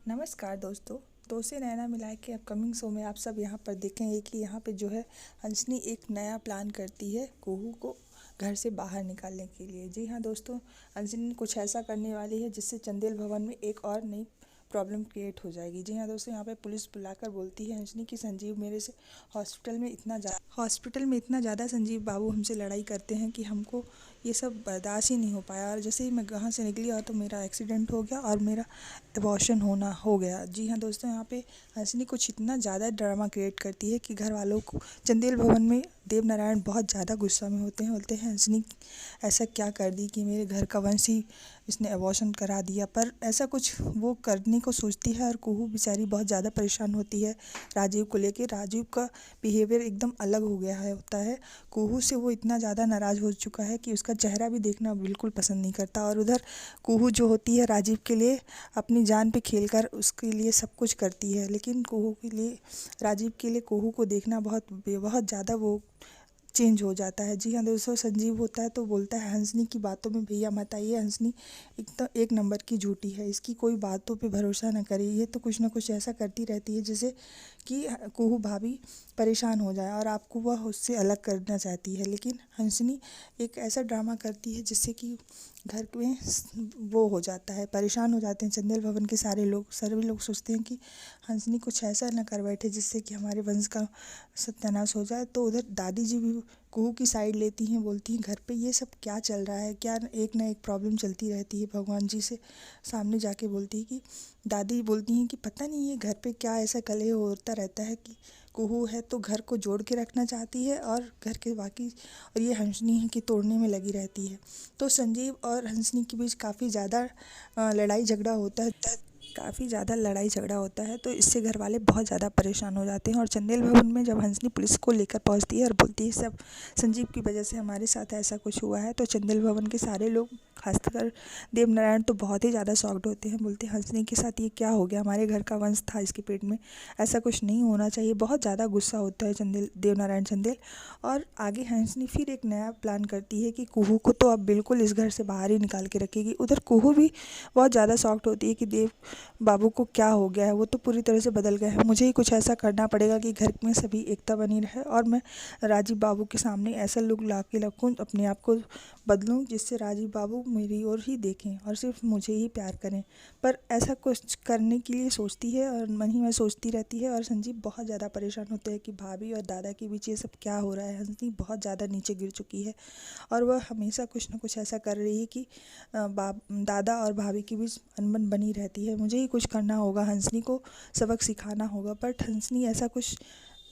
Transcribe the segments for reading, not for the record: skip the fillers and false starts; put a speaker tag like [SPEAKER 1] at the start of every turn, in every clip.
[SPEAKER 1] नमस्कार दोस्तों। से नैना मिलाए के अपकमिंग शो में आप सब यहाँ पर देखेंगे कि यहाँ पे जो है हंसनी एक नया प्लान करती है कुहू को घर से बाहर निकालने के लिए। जी हाँ दोस्तों, हंसनी कुछ ऐसा करने वाली है जिससे चंदेल भवन में एक और नई प्रॉब्लम क्रिएट हो जाएगी। जी हाँ दोस्तों, यहाँ पे पुलिस बुलाकर बोलती है हंसनी कि संजीव मेरे से हॉस्पिटल में इतना ज़्यादा संजीव बाबू हमसे लड़ाई करते हैं कि हमको ये सब बर्दाश्त ही नहीं हो पाया, और जैसे ही मैं वहाँ से निकली और तो मेरा एक्सीडेंट हो गया और मेरा अबॉर्शन होना हो गया। जी हाँ दोस्तों, यहाँ पे हंसनी कुछ इतना ज़्यादा ड्रामा क्रिएट करती है कि घर वालों को चंदेल भवन में देव नारायण बहुत ज़्यादा गुस्सा में होते हैं। बोलते हैं हंसनी ऐसा क्या कर दी कि मेरे घर का वंश ही इसने अबॉर्शन करा दिया। पर ऐसा कुछ वो करने को सोचती है और कुहू बेचारी बहुत ज़्यादा परेशान होती है राजीव को लेके। राजीव का बिहेवियर एकदम अलग हो गया है होता है। कुहू से वो इतना ज़्यादा नाराज़ हो चुका है कि उसका चेहरा भी देखना बिल्कुल पसंद नहीं करता। और उधर कुहू जो होती है राजीव के लिए अपनी जान पे खेलकर उसके लिए सब कुछ करती है, लेकिन कुहू के लिए राजीव के लिए कुहू को देखना बहुत ज़्यादा वो चेंज हो जाता है। जी हाँ दोस्तों, संजीव होता है तो बोलता है हंसनी की बातों में भैया मत आइए, हंसनी एक नंबर की झूठी है, इसकी कोई बातों पे भरोसा ना करिए, ये तो कुछ ना कुछ ऐसा करती रहती है जिससे कि कुहू भाभी परेशान हो जाए और आपको वह उससे अलग करना चाहती है। लेकिन हंसनी एक ऐसा ड्रामा करती है जिससे कि घर में वो हो जाता है, परेशान हो जाते हैं चंदेल भवन के सभी लोग सोचते हैं कि हंसनी कुछ ऐसा न कर बैठे जिससे कि हमारे वंश का सत्यानाश हो जाए। तो उधर दादी जी भी कुहू की साइड लेती हैं, बोलती हैं घर पे ये सब क्या चल रहा है, क्या एक ना एक प्रॉब्लम चलती रहती है। भगवान जी से सामने जाके बोलती है कि दादी बोलती हैं कि पता नहीं ये घर पे क्या ऐसा कलह होता रहता है कि कुहू है तो घर को जोड़ के रखना चाहती है और घर के बाकी, और ये हंसनी है कि तोड़ने में लगी रहती है। तो संजीव और हंसनी के बीच काफ़ी ज़्यादा लड़ाई झगड़ा होता है। तो इससे घर वाले बहुत ज़्यादा परेशान हो जाते हैं। और चंदेल भवन में जब हंसनी पुलिस को लेकर पहुंचती है और बोलती है सब संजीव की वजह से हमारे साथ ऐसा कुछ हुआ है, तो चंदेल भवन के सारे लोग खासकर देवनारायण तो बहुत ही ज़्यादा शॉक्ड होते हैं। बोलते हैं हंसनी के साथ ये क्या हो गया, हमारे घर का वंश था इसके पेट में, ऐसा कुछ नहीं होना चाहिए। बहुत ज़्यादा गुस्सा होता है देवनारायण चंदेल। और आगे हंसनी फिर एक नया प्लान करती है कि कुहू को तो अब बिल्कुल इस घर से बाहर ही निकाल के रखेगी। उधर कुहू भी बहुत ज़्यादा शॉक्ड होती है कि देव बाबू को क्या हो गया है, वो तो पूरी तरह से बदल गए हैं, मुझे ही कुछ ऐसा करना पड़ेगा कि घर में सभी एकता बनी रहे और मैं राजीव बाबू के सामने ऐसा लुक ला के रखूँ, अपने आप को बदलूँ जिससे राजीव बाबू मेरी ओर ही देखें और सिर्फ मुझे ही प्यार करें। पर ऐसा कुछ करने के लिए सोचती है और मन ही में सोचती रहती है। और संजीव बहुत ज़्यादा परेशान होते हैं कि भाभी और दादा के बीच ये सब क्या हो रहा है। हंसनी बहुत ज़्यादा नीचे गिर चुकी है और वह हमेशा कुछ ना कुछ ऐसा कर रही है कि दादा और भाभी के बीच अनबन बनी रहती है। मुझे ही कुछ करना होगा, हंसनी को सबक सिखाना होगा। बट हंसनी ऐसा कुछ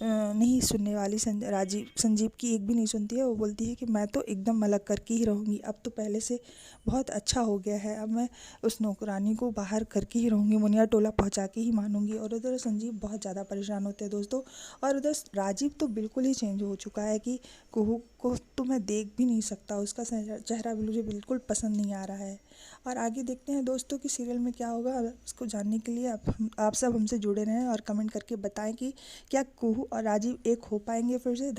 [SPEAKER 1] नहीं सुनने वाली संजीव की एक भी नहीं सुनती है। वो बोलती है कि मैं तो एकदम अलग करके ही रहूँगी, अब तो पहले से बहुत अच्छा हो गया है, अब मैं उस नौकरानी को बाहर करके ही रहूँगी, मुनिया टोला पहुँचा के ही मानूंगी। और उधर संजीव बहुत ज़्यादा परेशान होते हैं दोस्तों। और उधर राजीव तो बिल्कुल ही चेंज हो चुका है कि कुहू को तो मैं देख भी नहीं सकता, उसका चेहरा मुझे बिल्कुल पसंद नहीं आ रहा है। और आगे देखते हैं दोस्तों कि सीरियल में क्या होगा। इसको जानने के लिए आप सब हमसे जुड़े रहें और कमेंट करके बताएं कि क्या कुहू और राजीव एक हो पाएंगे फिर से।